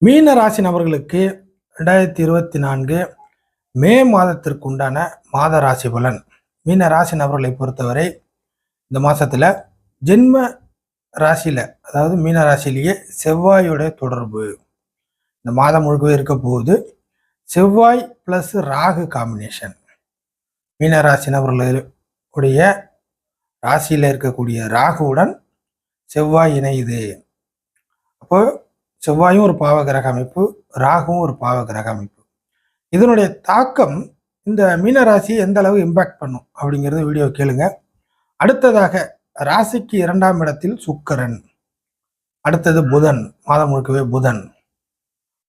மீன ராசி நபர்களுக்கு 2024 மே மாதத்திற்கு உண்டான மாத ராசி பலன். மீன ராசி நபர்களை பொறுத்தவரை இந்த மாசத்துல ஜென்ம ராசியில, அதாவது மீன ராசியிலேயே செவ்வாயோட தொடர்பு இந்த மாதம் முழுக்கவே இருக்க போகுது. செவ்வாய் பிளஸ் ராகு காம்பினேஷன். மீன ராசி நபர்களுடைய ராசியில இருக்கக்கூடிய ராகுவுடன் செவ்வாய் இணையுது. அப்போ செவ்வாயும் ஒரு பாவ கிரக அமைப்பு, ராகுவும் ஒரு பாவ கிரக அமைப்பு. இதனுடைய தாக்கம் இந்த மீன ராசியை எந்த அளவு இம்பாக்ட் பண்ணும் அப்படிங்கிறத வீடியோ கேளுங்க. அடுத்ததாக ராசிக்கு 2ஆம் இடத்தில் சுக்கிரன், அடுத்தது புதன், மாதம் முழுக்கவே புதன்.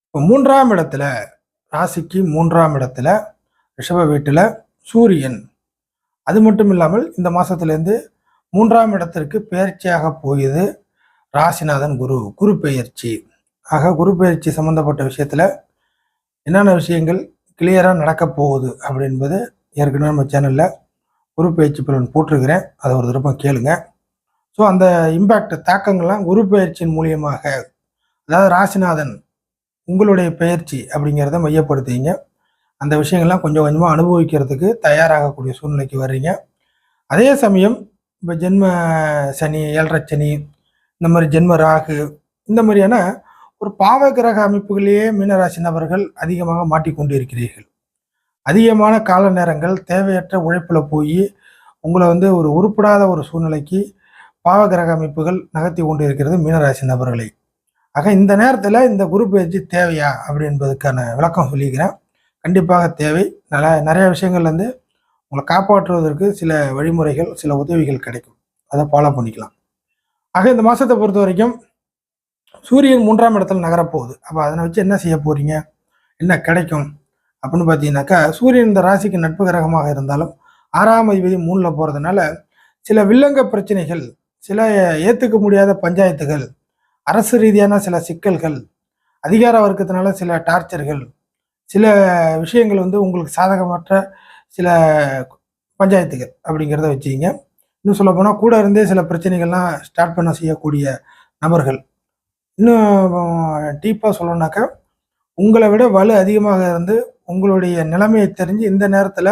இப்போ 3ஆம் இடத்துல, ராசிக்கு 3ஆம் இடத்துல ரிஷப வீட்டுல சூரியன். அது மட்டும் இல்லாமல் இந்த மாசத்திலேருந்து 3ஆம் இடத்திற்கு பெயர்ச்சியாக போகுது ராசிநாதன் குரு பெயர்ச்சி. ஆக குரு பயிற்சி சம்மந்தப்பட்ட விஷயத்தில் என்னென்ன விஷயங்கள் கிளியராக நடக்க போகுது அப்படின்பது ஏற்கனவே நம்ம சேனலில் குரு பயிற்சி பலன் போட்டிருக்கிறேன். அதை ஒரு திருப்பம் கேளுங்க. ஸோ அந்த இம்பேக்ட் தாக்கங்கள்லாம் குரு பயிற்சியின் மூலியமாக, அதாவது ராசிநாதன் உங்களுடைய பயிற்சி அப்படிங்கிறத மையப்படுத்திங்க. அந்த விஷயங்கள்லாம் கொஞ்சம் கொஞ்சமாக அனுபவிக்கிறதுக்கு தயாராகக்கூடிய சூழ்நிலைக்கு வர்றீங்க. அதே சமயம் இப்போ ஜென்ம சனி, 7.5 சனி, இந்த மாதிரி ஜென்ம ராகு, இந்த மாதிரியான ஒரு பாவ கிரக அமைப்புகளையே மீனராசி நபர்கள் அதிகமாக மாட்டிக்கொண்டு இருக்கிறீர்கள். அதிகமான கால நேரங்கள் தேவையற்ற உழைப்பில் போய் உங்களை ஒரு உருப்படாத ஒரு சூழ்நிலைக்கு பாவ கிரக அமைப்புகள் நகர்த்தி கொண்டு இருக்கிறது மீனராசி நபர்களை. ஆக இந்த நேரத்தில் இந்த குரு பயிற்சி தேவையா அப்படி என்பதுக்கான விளக்கம் சொல்லிக்கிறேன். கண்டிப்பாக தேவை. நிறைய விஷயங்கள்லேருந்து உங்களை காப்பாற்றுவதற்கு சில வழிமுறைகள், சில உதவிகள் கிடைக்கும். அதை ஃபாலோ பண்ணிக்கலாம். ஆக இந்த மாதத்தை பொறுத்த வரைக்கும் சூரியன் 3ஆம் இடத்துல நகரப்போகுது. அப்போ அதனை வச்சு என்ன செய்ய போறீங்க, என்ன கிடைக்கும் அப்படின்னு பார்த்தீங்கன்னாக்கா, சூரியன் இந்த ராசிக்கு நட்பு கிரகமாக இருந்தாலும் 6ஆம் அதிபதி 3ல் போகிறதுனால சில வில்லங்க பிரச்சனைகள், சில ஏற்றுக்க முடியாத பஞ்சாயத்துகள், அரசு ரீதியான சில சிக்கல்கள், அதிகார வர்க்கத்தினால சில டார்ச்சர்கள், சில விஷயங்கள் உங்களுக்கு சாதகமற்ற சில பஞ்சாயத்துகள் அப்படிங்கிறத வச்சுக்கிங்க. இன்னும் சொல்ல போனால் கூட இருந்தே சில பிரச்சனைகள்லாம் ஸ்டார்ட் பண்ண செய்யக்கூடிய நபர்கள். இன்னும் டீப்பாக சொல்லணுன்னாக்கா, உங்களை விட வலு அதிகமாக இருந்து உங்களுடைய நிலைமையை தெரிஞ்சு இந்த நேரத்தில்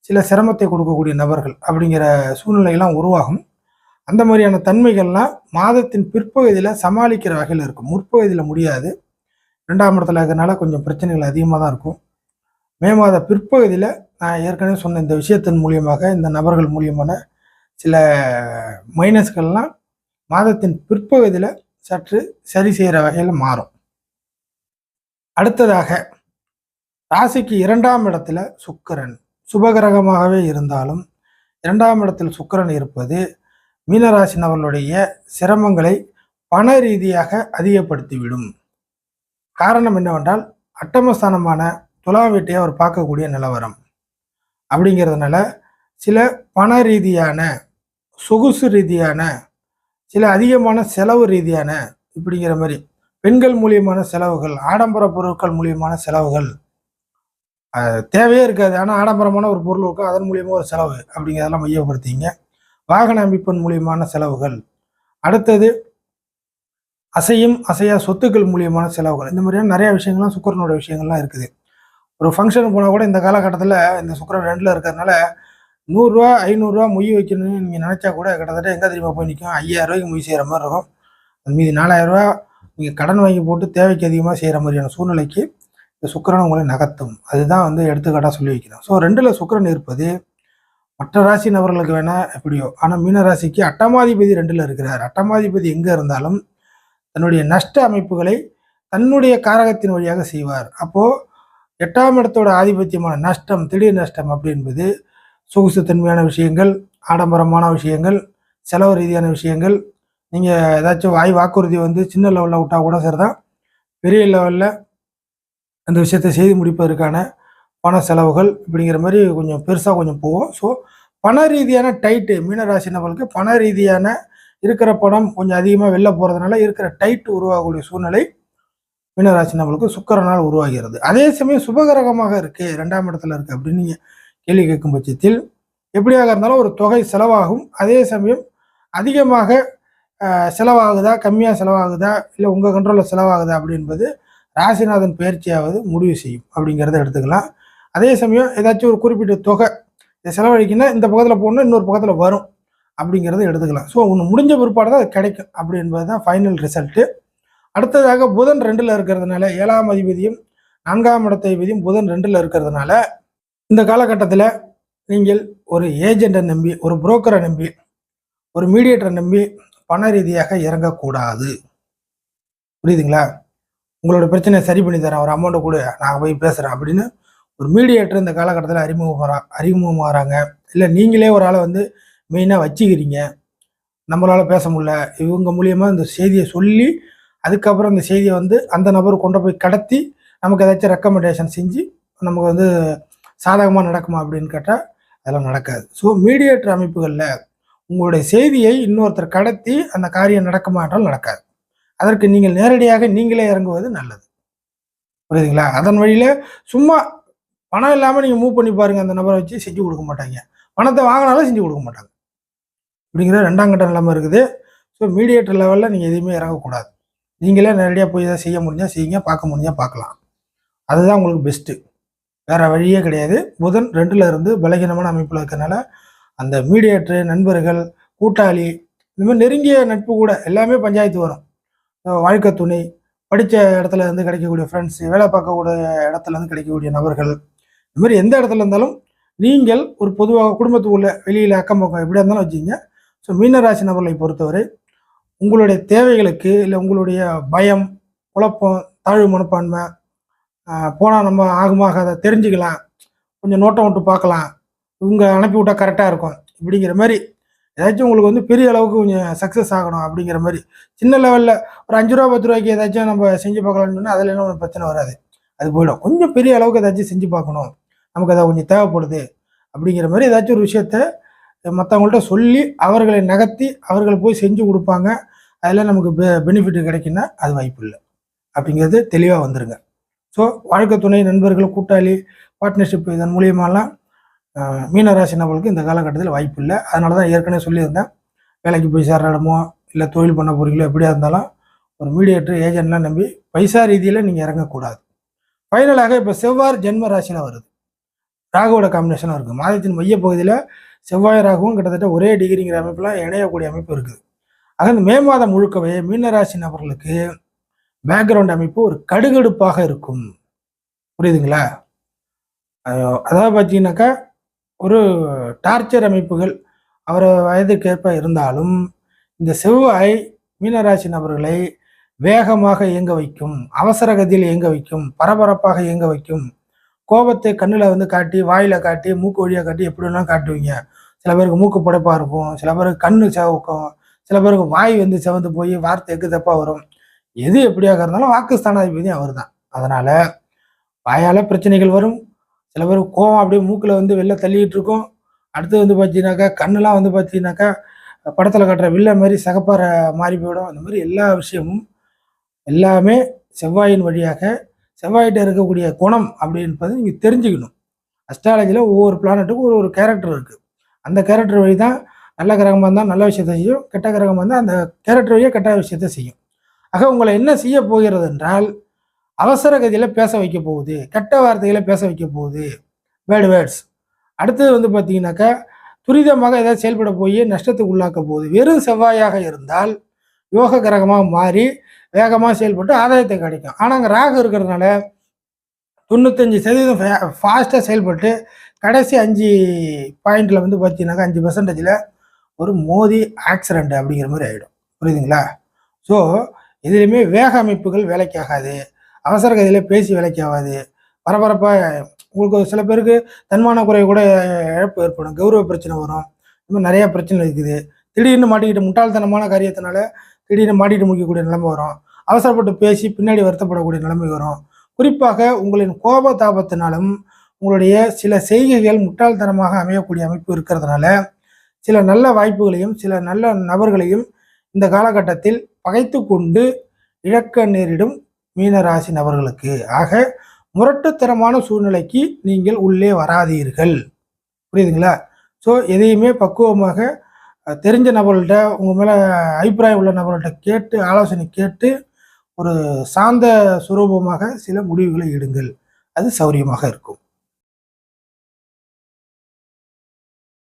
சில சிரமத்தை கொடுக்கக்கூடிய நபர்கள் அப்படிங்கிற சூழ்நிலைகள்லாம் உருவாகும். அந்த மாதிரியான தன்மைகள்லாம் மாதத்தின் பிற்பகுதியில் சமாளிக்கிற வகையில் இருக்கும். முற்பகுதியில் முடியாது. 2ஆம் இடத்துல இருக்கிறதுனால கொஞ்சம் பிரச்சனைகள் அதிகமாக தான் இருக்கும். மே மாத பிற்பகுதியில் நான் ஏற்கனவே சொன்ன இந்த விஷயத்தின் மூலியமாக, இந்த நபர்கள் மூலியமான சில மைனஸ்கள்லாம் மாதத்தின் பிற்பகுதியில் சற்று சரி செய்கிற வகையில் மாறும். அடுத்ததாக ராசிக்கு 2ஆம் இடத்துல சுக்கிரன் சுபகிரகமாகவே இருந்தாலும் 2ஆம் இடத்தில் சுக்கிரன் இருப்பது மீனராசி நபர்களுடைய சிரமங்களை பண ரீதியாக அதிகப்படுத்திவிடும். காரணம் என்னவென்றால், அட்டமஸ்தானமான துலாம் வீட்டை அவர் பார்க்கக்கூடிய நிலவரம் அப்படிங்கிறதுனால சில பண ரீதியான, சொகுசு ரீதியான, சில அதிகமான செலவு ரீதியான, இப்படிங்கிற மாதிரி பெண்கள் மூலியமான செலவுகள், ஆடம்பர பொருட்கள் மூலியமான செலவுகள், தேவையே இருக்காது, ஆனால் ஆடம்பரமான ஒரு பொருள் இருக்கும், அதன் மூலியமாக ஒரு செலவு அப்படிங்கிறதெல்லாம் மையப்படுத்திங்க. வாகன அமைப்பின் மூலியமான செலவுகள், அடுத்தது அசையும் அசையா சொத்துக்கள் மூலியமான செலவுகள், இந்த மாதிரியான நிறைய விஷயங்கள்லாம் சுக்கிரனோட விஷயங்கள்லாம் இருக்குது. ஒரு ஃபங்க்ஷனுக்கு போனால் கூட இந்த காலகட்டத்தில் இந்த சுக்கிரன் 2ல் இருக்கிறதுனால 100 ரூபா 500 ரூபா மொய் வைக்கணும்னு நீங்கள் நினச்சா கூட கிட்டத்தட்ட எங்கே தெரியுமா போய் நிற்கும், 5000 ரூபாய்க்கு மொய் செய்கிற மாதிரி இருக்கும். அது மீதி 4000 ரூபா நீங்கள் கடன் வாங்கி போட்டு தேவைக்கு அதிகமாக செய்கிற மாதிரியான சூழ்நிலைக்கு இந்த சுக்கிரன் உங்களை நகர்த்தும். அதுதான் எடுத்துக்காட்டாக சொல்லி வைக்கிறேன். ஸோ 2ல் சுக்கிரன் இருப்பது மற்ற ராசி நபர்களுக்கு வேணால் எப்படியோ, ஆனால் மீன ராசிக்கு அட்டமாதிபதி 2ல் இருக்கிறார். அட்டமாதிபதி எங்கே இருந்தாலும் தன்னுடைய நஷ்ட அமைப்புகளை தன்னுடைய காரகத்தின் வழியாக செய்வார். அப்போது 8ஆம் இடத்தோட ஆதிபத்தியமான நஷ்டம், திடீர் நஷ்டம் அப்படி என்பது சொகுசுத்தன்மையான விஷயங்கள், ஆடம்பரமான விஷயங்கள், செலவு ரீதியான விஷயங்கள். நீங்கள் ஏதாச்சும் வாக்குறுதி சின்ன லெவலில் விட்டால் கூட சரிதான், பெரிய லெவலில் அந்த விஷயத்தை செய்து முடிப்பதற்கான பண செலவுகள் இப்படிங்கிற மாதிரி கொஞ்சம் பெருசாக கொஞ்சம் போகும். ஸோ பண ரீதியான டைட்டு மீனராசி நபர்களுக்கு பண ரீதியான இருக்கிற பணம் கொஞ்சம் அதிகமாக வெளில போகிறதுனால இருக்கிற டைட்டு உருவாகக்கூடிய சூழ்நிலை மீனராசி நபர்களுக்கு சுக்கிரனால் உருவாகிறது. அதே சமயம் சுபகிரகமாக இருக்குது, 2ஆம் இடத்துல இருக்குது அப்படின்னு நீங்கள் கேள்வி கேட்கும் பட்சத்தில் எப்படியாக இருந்தாலும் ஒரு தொகை செலவாகும். அதே சமயம் அதிகமாக செலவாகுதா, கம்மியாக செலவாகுதா, இல்லை உங்கள் கண்ட்ரோலில் செலவாகுதா அப்படி என்பது ராசிநாதன் பயிற்சியாவது முடிவு செய்யும் அப்படிங்கிறத எடுத்துக்கலாம். அதே சமயம் ஏதாச்சும் ஒரு குறிப்பிட்ட தொகை இதை செலவழிக்கணும்னா இந்த பக்கத்தில் போகணும்னா இன்னொரு பக்கத்தில் வரும் அப்படிங்கிறத எடுத்துக்கலாம். ஸோ ஒன்று முடிஞ்ச பிற்பாடு தான் அது கிடைக்கும் அப்படி என்பது தான் ஃபைனல் ரிசல்ட்டு. அடுத்ததாக புதன் 2ல் இருக்கிறதுனால 7ஆம் அதிபதியும் 4ஆம் இடத்த அதிபதியும் புதன் 2ல் இருக்கிறதுனால இந்த காலகட்டத்தில் நீங்கள் ஒரு ஏஜெண்ட்டை நம்பி, ஒரு புரோக்கரை நம்பி, ஒரு மீடியேட்டரை நம்பி பண ரீதியாக இறங்கக்கூடாது. புரியுதுங்களா? உங்களோட பிரச்சனையை சரி பண்ணி தரேன், ஒரு அமௌண்ட்டை கூட நான் போய் பேசுகிறேன் அப்படின்னு ஒரு மீடியேட்டர் இந்த காலகட்டத்தில் அறிமுகமாகறாங்க. இல்லை நீங்களே ஒரு ஆளை வந்து மெயினாக வச்சுக்கிறீங்க, நம்மளால் பேச முடியல, இவங்க மூலியமாக இந்த செய்தியை சொல்லி அதுக்கப்புறம் இந்த செய்தியை வந்து அந்த நபர் கொண்டு போய் கடத்தி நமக்கு ஏதாச்சும் ரெக்கமெண்டேஷன் செஞ்சு நமக்கு வந்து சாதகமாக நடக்குமா அப்படின்னு கேட்டால் அதெல்லாம் நடக்காது. ஸோ மீடியேட்டர் அமைப்புகளில் உங்களுடைய செய்தியை இன்னொருத்தர் கடத்தி அந்த காரியம் நடக்குமா என்றால் நடக்காது. அதற்கு நீங்கள் நேரடியாக நீங்களே இறங்குவது நல்லது. புரியுதுங்களா? அதன் வழியில் சும்மா பணம் இல்லாமல் நீங்கள் மூவ் பண்ணி பாருங்கள், அந்த நபரை வச்சு செஞ்சு கொடுக்க மாட்டாங்க. பணத்தை வாங்கினாலும் செஞ்சு கொடுக்க மாட்டாங்க. அப்படிங்கிற 2ஆம் கட்ட நிலைமை இருக்குது. ஸோ மீடியேட்டர் லெவலில் நீங்கள் எதுவுமே இறங்கக்கூடாது. நீங்களே நேரடியாக போய் எதாவது செய்ய முடிஞ்சால் செய்யுங்க, பார்க்க முடிஞ்சால் பார்க்கலாம். அதுதான் உங்களுக்கு பெஸ்ட்டு. வேறு வழியே கிடையாது. புதன் 2ல் இருந்து பலகீனமான அமைப்பில் இருக்கிறதுனால அந்த மீடியேட்டரு, நண்பர்கள், கூட்டாளி, இந்த மாதிரி நெருங்கிய நட்பு கூட எல்லாமே பஞ்சாயத்து வரும். வாழ்க்கை துணை, படித்த இடத்துல இருந்து கிடைக்கக்கூடிய ஃப்ரெண்ட்ஸ், வேலை பார்க்கக்கூடிய இடத்துல இருந்து கிடைக்கக்கூடிய நபர்கள், இந்த மாதிரி எந்த இடத்துல இருந்தாலும் நீங்கள் ஒரு பொதுவாக குடும்பத்துக்குள்ள வெளியில் அக்கம் பக்கம் எப்படியா இருந்தாலும் வச்சுக்கிங்க. ஸோ மீனராசி நபர்களை பொறுத்தவரை உங்களுடைய தேவைகளுக்கு இல்லை உங்களுடைய பயம், குழப்பம், தாழ்வு மனப்பான்மை, போனால் நம்ம ஆகுமா அதை தெரிஞ்சுக்கலாம், கொஞ்சம் நோட்டம் விட்டு பார்க்கலாம், இவங்க அனுப்பி விட்டால் கரெக்டாக இருக்கும் இப்படிங்கிற மாதிரி ஏதாச்சும் உங்களுக்கு வந்து பெரிய அளவுக்கு கொஞ்சம் சக்ஸஸ் ஆகணும் அப்படிங்கிற மாதிரி சின்ன லெவலில் ஒரு 5 ரூபா 10 ரூபாய்க்கு ஏதாச்சும் நம்ம செஞ்சு பார்க்கலாம்னு சொன்னால் அதில் என்ன ஒரு பிரச்சனை வராது, அது போயிடும். கொஞ்சம் பெரிய அளவுக்கு ஏதாச்சும் செஞ்சு பார்க்கணும், நமக்கு அதை கொஞ்சம் தேவைப்படுது அப்படிங்கிற மாதிரி ஏதாச்சும் ஒரு விஷயத்த மற்றவங்கள்ட்ட சொல்லி அவர்களை நகர்த்தி அவர்கள் போய் செஞ்சு கொடுப்பாங்க. அதில் நமக்கு பெனிஃபிட் கிடைக்குன்னா அது வாய்ப்பு இல்லை அப்படிங்கிறது தெளிவாக வந்துருங்க. ஸோ வாழ்க்கை துணை, நண்பர்கள், கூட்டாளி, பார்ட்னர்ஷிப் இதன் மூலியமாலாம் மீனராசி நபர்களுக்கு இந்த காலகட்டத்தில் வாய்ப்பு இல்லை. அதனால தான் ஏற்கனவே சொல்லியிருந்தேன், வேலைக்கு போய் சேர்ற இடமோ இல்லை தொழில் பண்ண போகிறீங்களோ எப்படியா இருந்தாலும் ஒரு மீடியேட்டர், ஏஜென்ட்லாம் நம்பி பைசா ரீதியில் நீங்கள் இறங்கக்கூடாது. ஃபைனலாக இப்போ செவ்வாய் ஜென்ம ராசியில் வருது, ராகுவோட காம்பினேஷனாக இருக்குது. மாதத்தின் மையப்பகுதியில் செவ்வாய் ராகுவும் கிட்டத்தட்ட ஒரே டிகிரிங்கிற அமைப்புலாம் இணையக்கூடிய அமைப்பு இருக்குது. ஆக இந்த மே மாதம் முழுக்கவே மீனராசி நபர்களுக்கு பேக்ரவுண்ட் அமைப்பு ஒரு கடுகடுப்பாக இருக்கும். புரியுதுங்களா? அதாவது பார்த்தீங்கன்னாக்கா ஒரு டார்ச்சர் அமைப்புகள் அவரை வயதுக்கேற்ப இருந்தாலும் இந்த செவ்வாய் மீனராசி நபர்களை வேகமாக இயங்க வைக்கும், அவசர கதியில் இயங்க வைக்கும், பரபரப்பாக இயங்க வைக்கும். கோபத்தை கண்ணில் வந்து காட்டி, வாயில் காட்டி, மூக்கு வழியாக காட்டி எப்படி வேணாலும் காட்டுவீங்க. சில பேருக்கு மூக்கு புடைப்பாக இருக்கும், சில பேருக்கு கண்ணு செவக்கும், சில பேருக்கு வாய் வந்து செவந்து போய் வார்த்தை எக்கு தப்பாக வரும். எது எப்படியாக இருந்தாலும் வாக்கு ஸ்தானாதிபதி அவர் தான். அதனால் வாயால் பிரச்சனைகள் வரும். சில பேர் கோவம் அப்படியே மூக்கில் வந்து வெளில தள்ளிக்கிட்டு இருக்கும். அடுத்து வந்து பார்த்தீங்கன்னாக்கா கண்ணெலாம் வந்து பார்த்தீங்கன்னாக்கா படத்தில் காட்டுற வில்ல மாதிரி சகப்பார மாறி போயிடும். இந்த மாதிரி எல்லா விஷயமும் எல்லாமே செவ்வாயின் வழியாக செவ்வாய்கிட்ட இருக்கக்கூடிய குணம் அப்படின்றது நீங்கள் தெரிஞ்சுக்கணும். அஸ்ட்ராலஜியில் ஒவ்வொரு பிளானட்டுக்கும் ஒரு கேரக்டர் இருக்குது. அந்த கேரக்டர் வழி தான் நல்ல கிரகமாக இருந்தால் நல்ல விஷயத்தை செய்யும், கெட்ட கிரகமாக இருந்தால் அந்த கேரக்டர் வழியாக கெட்ட விஷயத்தை செய்யும். ஆக உங்களை என்ன செய்ய போகிறது என்றால் அவசர கதியில் பேச வைக்க போகுது, கெட்ட வார்த்தைகளை பேச வைக்க போகுது, பேட் வேர்ட்ஸ். அடுத்தது வந்து பார்த்தீங்கன்னாக்கா துரிதமாக ஏதாவது செயல்பட போய் நஷ்டத்துக்கு உள்ளாக்க போகுது. வெறும் செவ்வாயாக இருந்தால் யோக கிரகமாக மாறி வேகமாக செயல்பட்டு ஆதாயத்தை கிடைக்கும். ஆனால் அங்கே ராகு இருக்கிறதுனால 95% ஃபாஸ்ட்டாக செயல்பட்டு கடைசி 5 பாயிண்டில் வந்து பார்த்தீங்கன்னாக்கா 5% ஒரு மோதி ஆக்சிடென்ட் அப்படிங்கிற மாதிரி ஆகிடும். புரியுதுங்களா? ஸோ இதுலேயுமே வேக அமைப்புகள் வேலைக்கு ஆகாது, அவசர கதியில் பேசி வேலைக்கு ஆகாது. பரபரப்பாக உங்களுக்கு சில பேருக்கு தன்மான குறைவு கூட இழப்பு ஏற்படும், கௌரவ பிரச்சனை வரும், இந்த மாதிரி நிறையா பிரச்சனை இருக்குது. திடீர்னு மாட்டிக்கிட்டு முட்டாள்தனமான காரியத்தினால திடீர்னு மாட்டிட்டு முடிக்கக்கூடிய நிலைமை வரும். அவசரப்பட்டு பேசி பின்னாடி வருத்தப்படக்கூடிய நிலைமை வரும். குறிப்பாக உங்களின் கோப தாபத்தினாலும் உங்களுடைய சில செய்கைகள் முட்டாள்தனமாக அமையக்கூடிய அமைப்பு இருக்கிறதுனால சில நல்ல வாய்ப்புகளையும் சில நல்ல நபர்களையும் இந்த காலகட்டத்தில் பகைத்து கொண்டு இழக்க நேரிடும் மீனராசி நபர்களுக்கு. ஆக முரட்டுத்தனமான சூழ்நிலைக்கு நீங்கள் உள்ளே வராதீர்கள். புரியுதுங்களா? ஸோ எதையுமே பக்குவமாக தெரிஞ்ச நபர்கள்ட்ட, உங்கள் மேலே அபிப்பிராயம் உள்ள நபர்கள்ட்ட கேட்டு ஆலோசனை கேட்டு ஒரு சாந்த சுரூபமாக சில முடிவுகளை எடுங்கள். அது சௌரியமாக இருக்கும்.